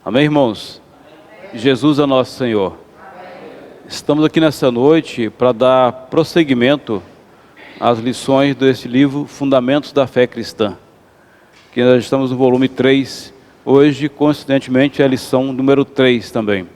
Amém, irmãos? Jesus é nosso Senhor. Estamos aqui nessa noite para dar prosseguimento às lições desse livro Fundamentos da Fé Cristã, que nós estamos no volume 3. Hoje, coincidentemente, é a lição número 3 também.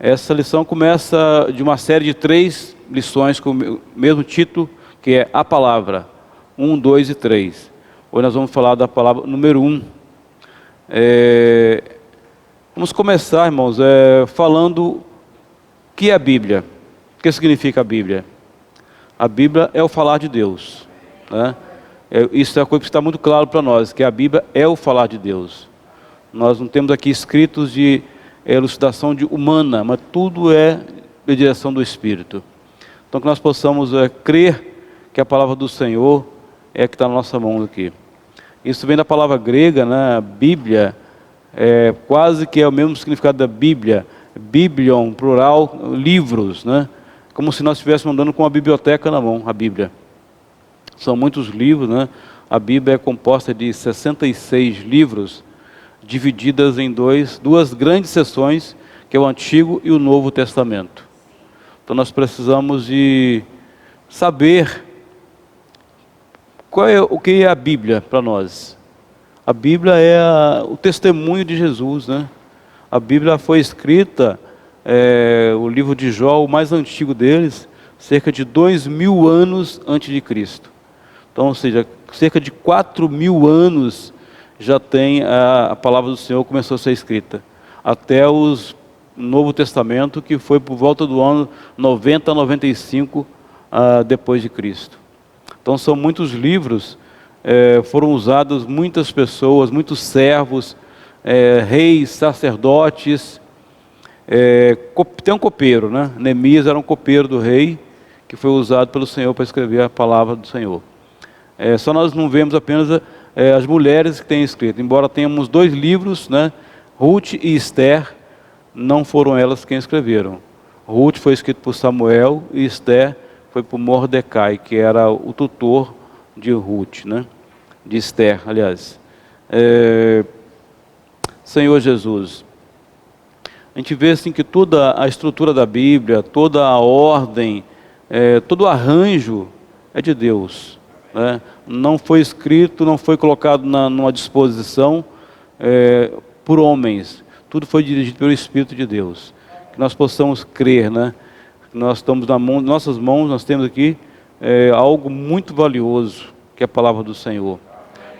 Essa lição começa de uma série de 3 lições com o mesmo título, que é a palavra, 1, 2 e 3. Hoje nós vamos falar da palavra número 1. Vamos começar, irmãos, falando o que é a Bíblia. O que significa a Bíblia? A Bíblia é o falar de Deus, né? Isso é uma coisa que está muito claro para nós, que a Bíblia é o falar de Deus. Nós não temos aqui escritos de elucidação humana, mas tudo é de direção do Espírito. Então que nós possamos crer que a palavra do Senhor é a que está na nossa mão aqui. Isso vem da palavra grega, né? Bíblia, quase que é o mesmo significado da Bíblia. Biblion, plural, livros, né? Como se nós estivéssemos andando com uma biblioteca na mão, a Bíblia. São muitos livros, né? A Bíblia é composta de 66 livros, divididas em duas grandes seções, que é o Antigo e o Novo Testamento. Então nós precisamos de saber o que é a Bíblia para nós. A Bíblia é o testemunho de Jesus, né? A Bíblia foi escrita, o livro de Jó, o mais antigo deles, cerca de 2000 anos antes de Cristo. Então, ou seja, cerca de 4000 anos já tem a palavra do Senhor começou a ser escrita. Até o Novo Testamento, que foi por volta do ano 90 a 95 depois de Cristo. Então são muitos livros, foram usados muitas pessoas, muitos servos, reis, sacerdotes, tem um copeiro, né? Neemias era um copeiro do rei, que foi usado pelo Senhor para escrever a palavra do Senhor. Só nós não vemos apenas as mulheres que têm escrito, embora tenhamos 2 livros, né? Ruth e Esther, não foram elas quem escreveram. Ruth foi escrito por Samuel e Esther foi por Mordecai, que era o tutor de Ruth, né? De Esther, aliás. Senhor Jesus, a gente vê assim que toda a estrutura da Bíblia, toda a ordem, todo o arranjo é de Deus, né? Não foi escrito, não foi colocado numa disposição por homens, tudo foi dirigido pelo Espírito de Deus. Que nós possamos crer, né? Nós estamos nossas mãos, nós temos aqui algo muito valioso, que é a palavra do Senhor.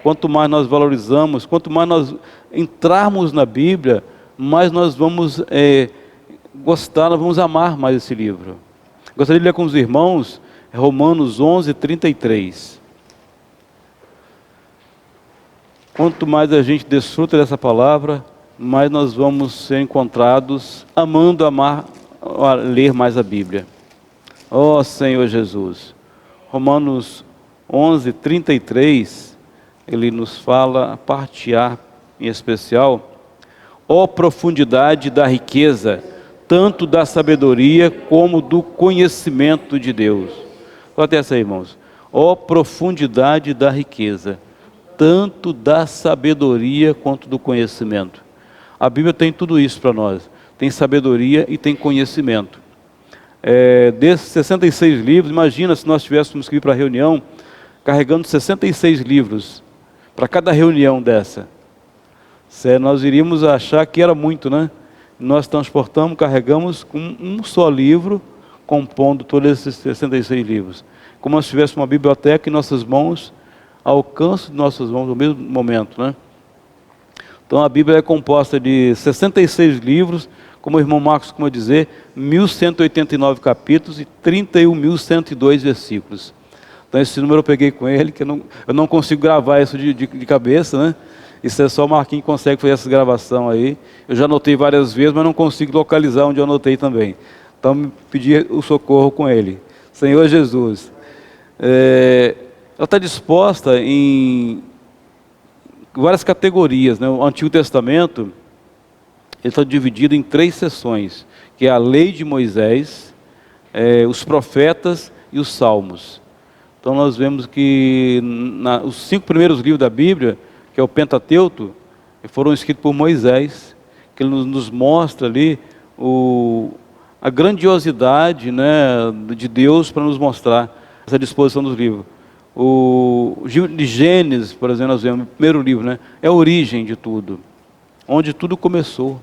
Quanto mais nós valorizamos, quanto mais nós entrarmos na Bíblia, mais nós vamos gostar, nós vamos amar mais esse livro. Gostaria de ler com os irmãos Romanos 11, 33. Quanto mais a gente desfruta dessa palavra, mais nós vamos ser encontrados amando, a ler mais a Bíblia. Ó Senhor Jesus. Romanos 11, 33, ele nos fala, a parte A em especial: ó profundidade da riqueza, tanto da sabedoria como do conhecimento de Deus. Olha essa aí, irmãos. Ó profundidade da riqueza, tanto da sabedoria quanto do conhecimento. A Bíblia tem tudo isso para nós. Tem sabedoria e tem conhecimento. Desses 66 livros, imagina se nós tivéssemos que ir para a reunião, carregando 66 livros, para cada reunião dessa. Nós iríamos achar que era muito, né? Nós transportamos, carregamos com um só livro, compondo todos esses 66 livros. Como se tivéssemos uma biblioteca em nossas mãos, ao alcance de nossas mãos no mesmo momento, né? Então a Bíblia é composta de 66 livros, como o irmão Marcos costuma dizer, 1189 capítulos e 31.102 versículos. Então esse número eu peguei com ele, que eu não consigo gravar isso de cabeça, né? Isso é só o Marquinhos que consegue fazer essa gravação aí. Eu já anotei várias vezes, mas não consigo localizar onde eu anotei também. Então me pedi o socorro com ele. Senhor Jesus, ela está disposta em várias categorias, né? O Antigo Testamento, ele está dividido em 3 seções, que é a lei de Moisés, os profetas e os salmos. Então nós vemos que os 5 primeiros livros da Bíblia, que é o Pentateuco, foram escritos por Moisés, que ele nos mostra ali a grandiosidade, né, de Deus para nos mostrar essa disposição dos livros. O de Gênesis, por exemplo, nós vemos o primeiro livro, né, é a origem de tudo, onde tudo começou.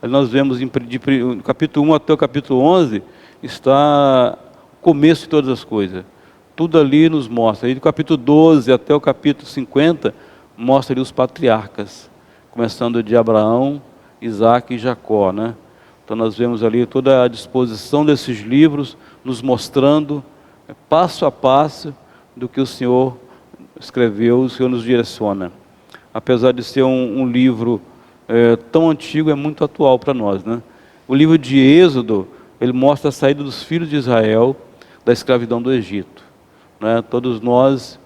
Aí nós vemos do capítulo 1 até o capítulo 11, está o começo de todas as coisas. Tudo ali nos mostra. Aí do capítulo 12 até o capítulo 50, mostra ali os patriarcas, começando de Abraão, Isaac e Jacó, né? Então nós vemos ali toda a disposição desses livros, nos mostrando passo a passo do que o Senhor escreveu, o Senhor nos direciona. Apesar de ser um livro tão antigo, é muito atual para nós, né? O livro de Êxodo, ele mostra a saída dos filhos de Israel da escravidão do Egito, né? Todos nós,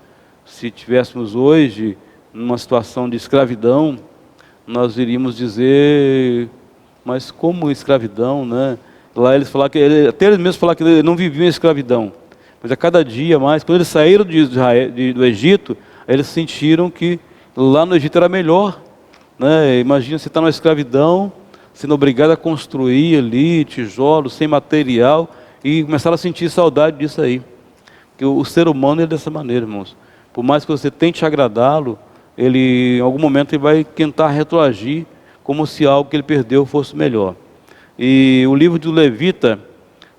se tivéssemos hoje numa situação de escravidão, nós iríamos dizer, mas como escravidão, né? Lá eles falaram até eles mesmos falaram que não viviam em escravidão, mas a cada dia mais, quando eles saíram do Egito, eles sentiram que lá no Egito era melhor, né? Imagina você estar numa escravidão, sendo obrigado a construir ali tijolos, sem material, e começaram a sentir saudade disso aí. Porque o ser humano é dessa maneira, irmãos. Por mais que você tente agradá-lo, ele, em algum momento, ele vai tentar retroagir como se algo que ele perdeu fosse melhor. E o livro do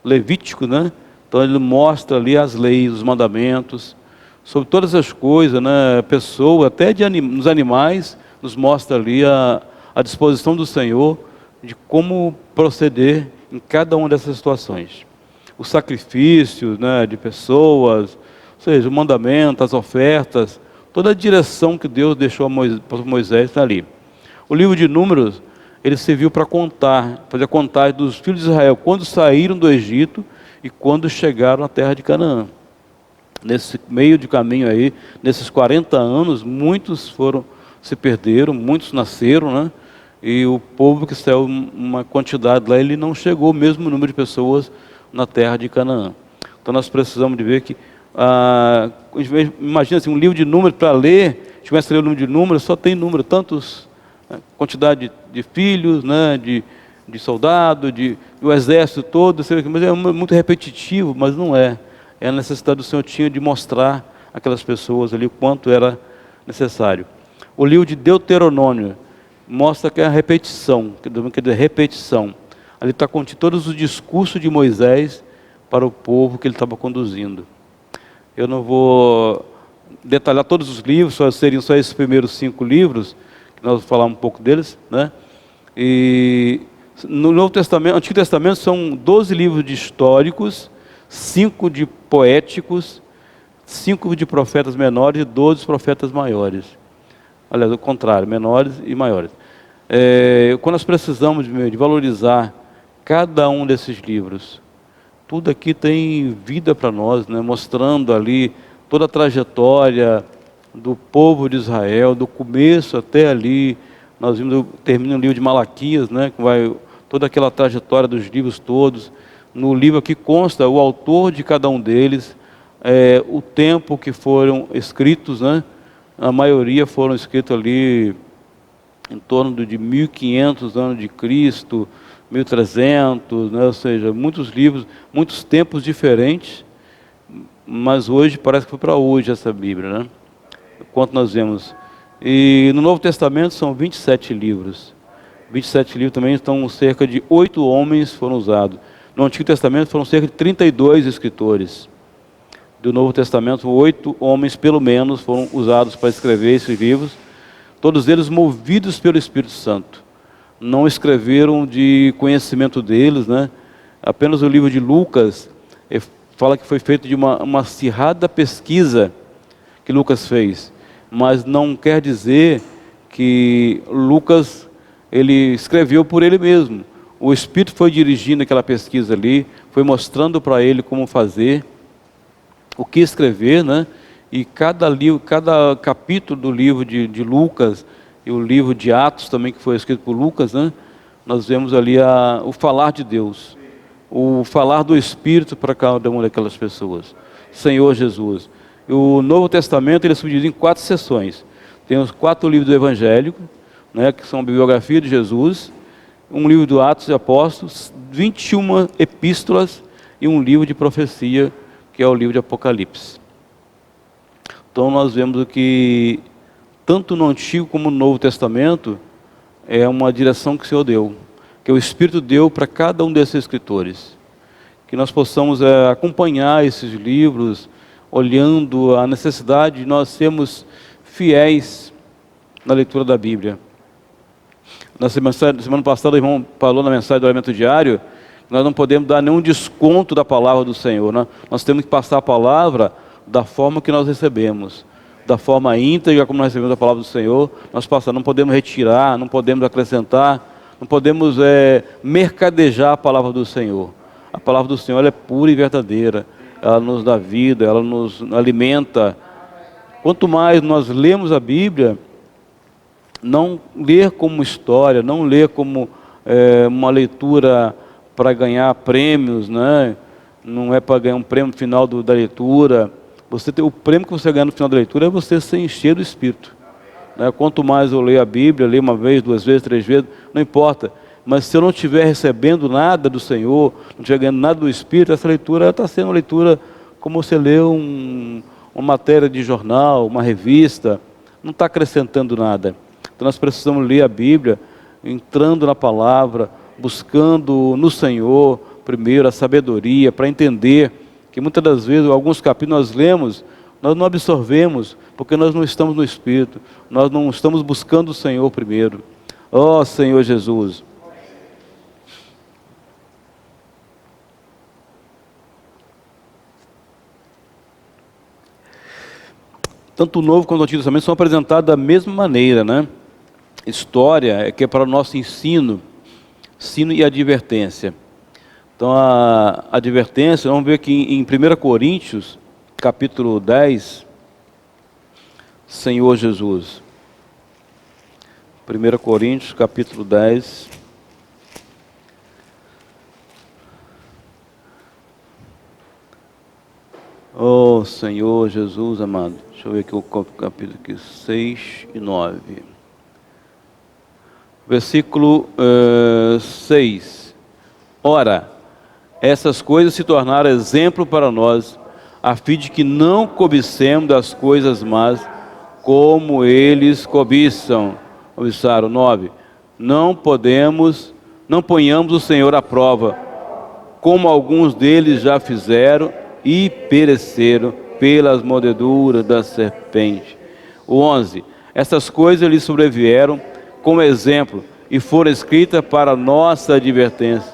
Levítico, né? Então ele mostra ali as leis, os mandamentos, sobre todas as coisas, né? A pessoa, até nos animais, nos mostra ali a disposição do Senhor de como proceder em cada uma dessas situações. Os sacrifícios, né, de pessoas, ou seja, o mandamento, as ofertas, toda a direção que Deus deixou para Moisés está ali. O livro de Números, ele serviu para fazer a contagem dos filhos de Israel, quando saíram do Egito e quando chegaram à terra de Canaã. Nesse meio de caminho aí, nesses 40 anos, muitos se perderam, muitos nasceram, né? E o povo que saiu, uma quantidade lá, ele não chegou ao mesmo número de pessoas na terra de Canaã. Então nós precisamos de ver que, imagina assim, um livro de números para ler, se tivesse ler o número de números, só tem número, tantos, quantidade de filhos, né, de soldado, do exército todo, mas é muito repetitivo, mas não é. É a necessidade do Senhor tinha de mostrar aquelas pessoas ali o quanto era necessário. O livro de Deuteronômio mostra que é a repetição, quer dizer, repetição. Ali está contido todos os discursos de Moisés para o povo que ele estava conduzindo. Eu não vou detalhar todos os livros, seriam só esses primeiros 5 livros, que nós vamos falar um pouco deles, né? E no Novo Testamento, Antigo Testamento são 12 livros de históricos, 5 de poéticos, 5 de profetas menores e 12 profetas maiores. Aliás, o contrário, menores e maiores. Quando nós precisamos de valorizar cada um desses livros, tudo aqui tem vida para nós, né? Mostrando ali toda a trajetória do povo de Israel, do começo até ali. Nós termina o livro de Malaquias, né? Que vai toda aquela trajetória dos livros todos. No livro aqui consta o autor de cada um deles, o tempo que foram escritos, né? A maioria foram escritos ali em torno de 1500 anos de Cristo, 1300, né? Ou seja, muitos livros, muitos tempos diferentes, mas hoje parece que foi para hoje essa Bíblia, né? Quanto nós vemos. E no Novo Testamento são 27 livros. 27 livros também, então cerca de 8 homens foram usados. No Antigo Testamento foram cerca de 32 escritores. Do Novo Testamento, 8 homens pelo menos foram usados para escrever esses livros, todos eles movidos pelo Espírito Santo. Não escreveram de conhecimento deles, né? Apenas o livro de Lucas fala que foi feito de uma acirrada pesquisa que Lucas fez, mas não quer dizer que Lucas ele escreveu por ele mesmo. O Espírito foi dirigindo aquela pesquisa ali, foi mostrando para ele como fazer, o que escrever, né? E cada capítulo do livro de Lucas e o livro de Atos também, que foi escrito por Lucas, né? Nós vemos ali o falar de Deus, o falar do Espírito para cada uma daquelas pessoas. Senhor Jesus. E o Novo Testamento ele é subdividido em 4 seções. Tem os 4 livros do Evangelho, né? Que são a biografia de Jesus, um livro do Atos dos Apóstolos, 21 epístolas e um livro de profecia, que é o livro de Apocalipse. Então nós vemos que tanto no Antigo como no Novo Testamento é uma direção que o Senhor deu, que o Espírito deu para cada um desses escritores. Que nós possamos acompanhar esses livros, olhando a necessidade de nós sermos fiéis na leitura da Bíblia. Na semana passada o irmão falou na mensagem do Alimento Diário, nós não podemos dar nenhum desconto da palavra do Senhor, né? Nós temos que passar a palavra da forma que nós recebemos, da forma íntegra como nós recebemos a palavra do Senhor. Nós passamos, não podemos retirar, não podemos acrescentar, não podemos mercadejar a palavra do Senhor. A palavra do Senhor é pura e verdadeira, ela nos dá vida, ela nos alimenta. Quanto mais nós lemos a Bíblia, não ler como história, não ler como uma leitura para ganhar prêmios, né? Não é para ganhar um prêmio no final da leitura. O prêmio que você ganha no final da leitura é você se encher do Espírito, né? Quanto mais eu leio a Bíblia, leio uma vez, 2 vezes, 3 vezes, não importa. Mas se eu não estiver recebendo nada do Senhor, não estiver ganhando nada do Espírito, essa leitura está sendo uma leitura como você lê uma matéria de jornal, uma revista, não está acrescentando nada. Então nós precisamos ler a Bíblia, entrando na palavra, buscando no Senhor, primeiro, a sabedoria, para entender que muitas das vezes, alguns capítulos nós lemos, nós não absorvemos, porque nós não estamos no Espírito, nós não estamos buscando o Senhor primeiro. Ó Senhor Jesus! Tanto o Novo quanto o Antigo Testamento são apresentados da mesma maneira, né? História é que é para o nosso ensino e advertência. Então a advertência, vamos ver aqui em 1 Coríntios, capítulo 10, Senhor Jesus. 1 Coríntios, capítulo 10. Oh Senhor Jesus amado. Deixa eu ver aqui o capítulo aqui, 6 e 9. Versículo 6. Ora, essas coisas se tornaram exemplo para nós, a fim de que não cobicemos das coisas más, como eles cobiçam. Cobiçaram. 9. Não ponhamos o Senhor à prova, como alguns deles já fizeram e pereceram pelas mordeduras da serpente. 11. Essas coisas lhes sobrevieram como exemplo e foram escritas para nossa advertência,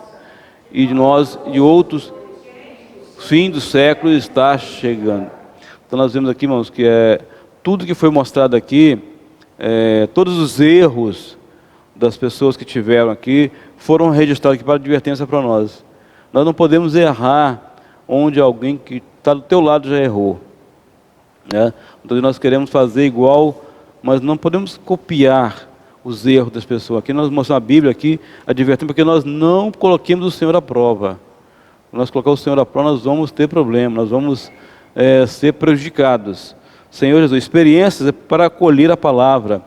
e de outros, fim do século está chegando. Então nós vemos aqui, irmãos, que tudo que foi mostrado aqui, todos os erros das pessoas que tiveram aqui, foram registrados aqui para advertência para nós. Nós não podemos errar onde alguém que está do teu lado já errou, né? Então nós queremos fazer igual, mas não podemos copiar os erros das pessoas. Aqui nós mostramos a Bíblia aqui, advertindo, porque nós não coloquemos o Senhor à prova. Se nós colocarmos o Senhor à prova, nós vamos ter problema, nós vamos ser prejudicados. Senhor Jesus, experiências é para acolher a palavra.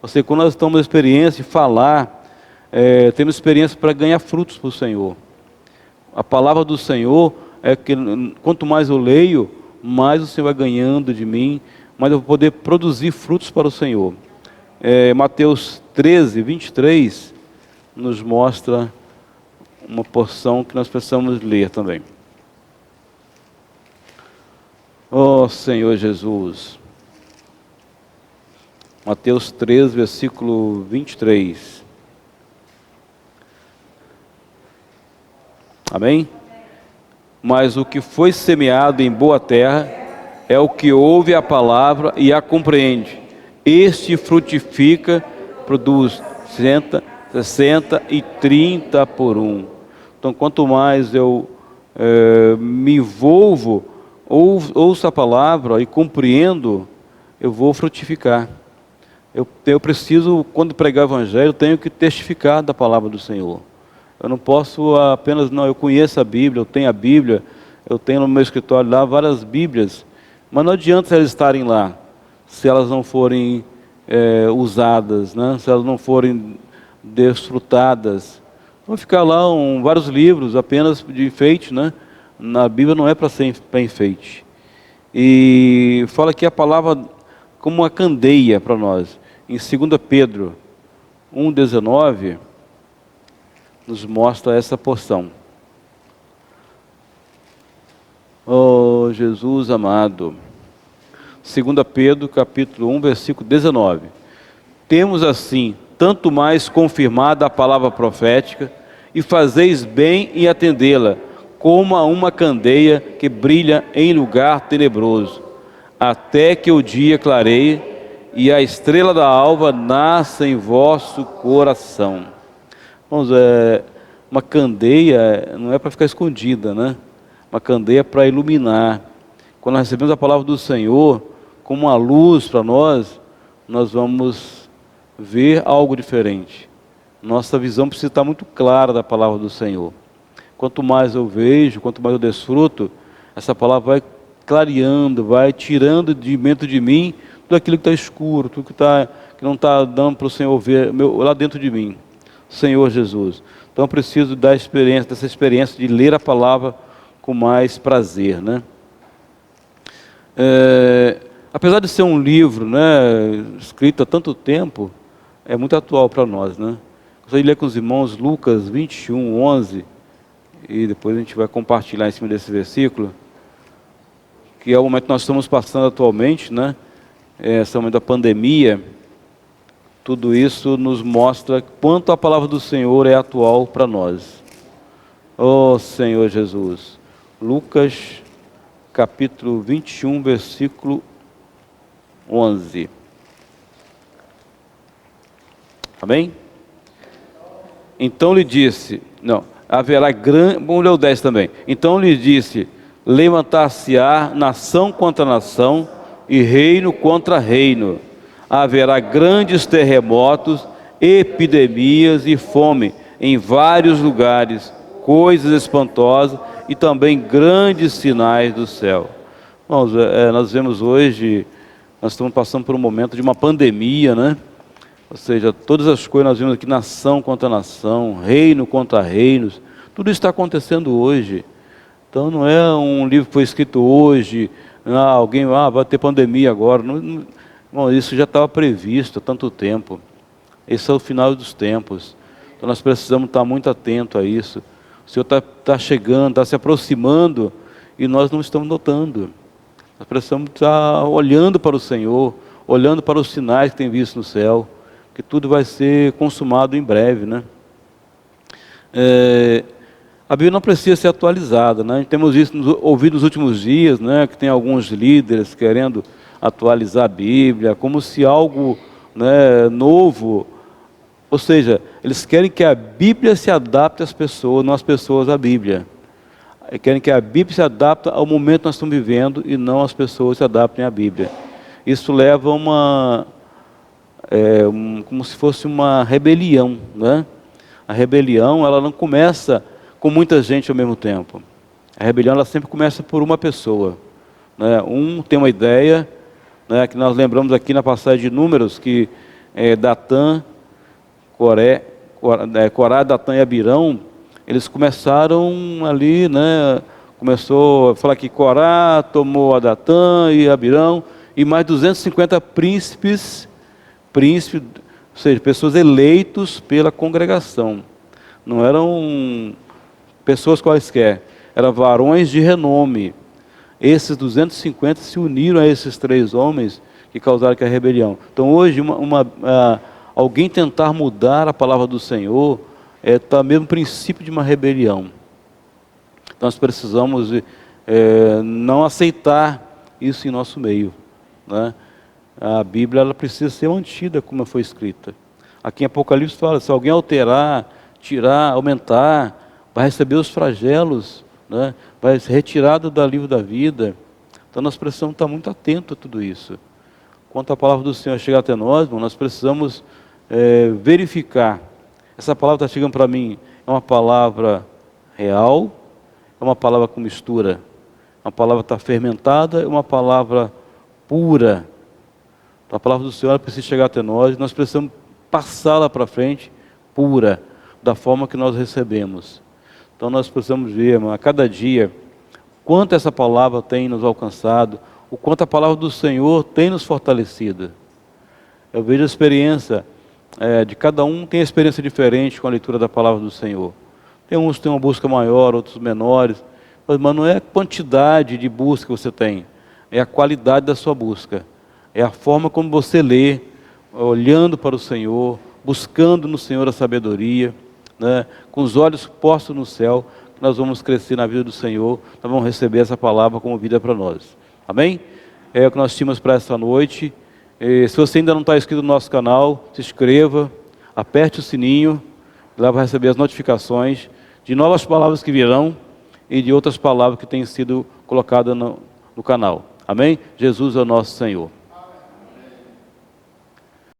Ou seja, quando nós estamos na experiência de falar, temos experiência para ganhar frutos para o Senhor. A palavra do Senhor é que quanto mais eu leio, mais o Senhor vai ganhando de mim, mais eu vou poder produzir frutos para o Senhor. Mateus 13, 23, nos mostra uma porção que nós precisamos ler também. Oh Senhor Jesus. Mateus 13, versículo 23. Amém? Mas o que foi semeado em boa terra é o que ouve a palavra e a compreende. Este frutifica, produz 60 e 30 por 1. Então, quanto mais eu me envolvo, ouço a palavra e compreendo, eu vou frutificar. Eu preciso, quando pregar o Evangelho, eu tenho que testificar da palavra do Senhor. Eu não posso apenas, eu conheço a Bíblia, eu tenho a Bíblia, eu tenho no meu escritório lá várias Bíblias, mas não adianta elas estarem lá, se elas não forem usadas, né? Se elas não forem desfrutadas. Vão ficar lá vários livros apenas de enfeite, né? Na Bíblia não é para ser para enfeite. E fala que a palavra como uma candeia para nós. Em 2 Pedro 1,19 nos mostra essa porção. Oh, Jesus amado. 2 Pedro, capítulo 1, versículo 19. Temos assim, tanto mais confirmada a palavra profética, e fazeis bem em atendê-la, como a uma candeia que brilha em lugar tenebroso, até que o dia clareie e a estrela da alva nasça em vosso coração. Vamos, uma candeia não é para ficar escondida, né? Uma candeia para iluminar. Quando nós recebemos a palavra do Senhor como uma luz para nós, nós vamos ver algo diferente. Nossa visão precisa estar muito clara da palavra do Senhor. Quanto mais eu vejo, quanto mais eu desfruto, essa palavra vai clareando, vai tirando de dentro de mim tudo aquilo que está escuro, tudo que não está dando para o Senhor ver lá dentro de mim. Senhor Jesus. Então eu preciso dessa experiência de ler a palavra com mais prazer, né? Apesar de ser um livro, né, escrito há tanto tempo, é muito atual para nós, né? Gostaria de ler com os irmãos Lucas 21, 11, e depois a gente vai compartilhar em cima desse versículo, que é o momento que nós estamos passando atualmente, né? Esse momento da pandemia. Tudo isso nos mostra quanto a palavra do Senhor é atual para nós. Oh Senhor Jesus. Lucas capítulo 21, versículo 11. Amém? Então lhe disse, haverá grande, vamos ler o 10 também. Então lhe disse, levantar-se-á nação contra nação e reino contra reino. Haverá grandes terremotos, epidemias e fome em vários lugares, coisas espantosas e também grandes sinais do céu. Irmãos, nós vemos hoje, nós estamos passando por um momento de uma pandemia, né? Ou seja, todas as coisas nós vimos aqui, nação contra nação, reino contra reinos, tudo isso está acontecendo hoje. Então não é um livro que foi escrito hoje, alguém vai ter pandemia agora. Bom, isso já estava previsto há tanto tempo. Esse é o final dos tempos. Então nós precisamos estar muito atentos a isso. O Senhor está chegando, está se aproximando e nós não estamos notando. Nós precisamos estar olhando para o Senhor, olhando para os sinais que tem visto no céu, que tudo vai ser consumado em breve, né? A Bíblia não precisa ser atualizada, né? Temos ouvido nos últimos dias, né, que tem alguns líderes querendo atualizar a Bíblia, como se algo, né, novo, ou seja, eles querem que a Bíblia se adapte às pessoas, não as pessoas à Bíblia. Eles querem que a Bíblia se adapte ao momento que nós estamos vivendo e não as pessoas se adaptem à Bíblia. Isso leva a como se fosse uma rebelião, né? A rebelião, ela não começa com muita gente ao mesmo tempo. A rebelião, ela sempre começa por uma pessoa, né? Tem uma ideia, né, que nós lembramos aqui na passagem de Números, que Datã, Corá, Datã e Abirão, eles começaram ali, né, começou a falar que Corá tomou a Datã e Abirão, e mais 250 príncipes, ou seja, pessoas eleitos pela congregação. Não eram pessoas quaisquer, eram varões de renome. Esses 250 se uniram a esses 3 homens que causaram a rebelião. Então hoje, alguém tentar mudar a palavra do Senhor está mesmo no princípio de uma rebelião. Então nós precisamos não aceitar isso em nosso meio, né? A Bíblia, ela precisa ser mantida como foi escrita. Aqui em Apocalipse fala, se alguém alterar, tirar, aumentar, vai receber os flagelos, né? Vai ser retirado do livro da vida. Então nós precisamos estar muito atentos a tudo isso. Quanto a palavra do Senhor chegar até nós, nós precisamos verificar. Essa palavra está chegando para mim, é uma palavra real, é uma palavra com mistura, uma palavra está fermentada, é uma palavra pura. Então, a palavra do Senhor precisa chegar até nós precisamos passá-la para frente pura, da forma que nós recebemos. Então nós precisamos ver, irmão, a cada dia, quanto essa palavra tem nos alcançado, o quanto a palavra do Senhor tem nos fortalecido. Eu vejo a experiência de cada um, tem experiência diferente com a leitura da palavra do Senhor. Tem uns que têm uma busca maior, outros menores, mas não é a quantidade de busca que você tem, é a qualidade da sua busca, é a forma como você lê, olhando para o Senhor, buscando no Senhor a sabedoria, né? Com os olhos postos no céu, que nós vamos crescer na vida do Senhor, nós vamos receber essa palavra como vida para nós. Amém? É o que nós tínhamos para esta noite. Se você ainda não está inscrito no nosso canal, se inscreva, aperte o sininho, lá vai receber as notificações de novas palavras que virão e de outras palavras que têm sido colocadas no canal. Amém? Jesus é o nosso Senhor.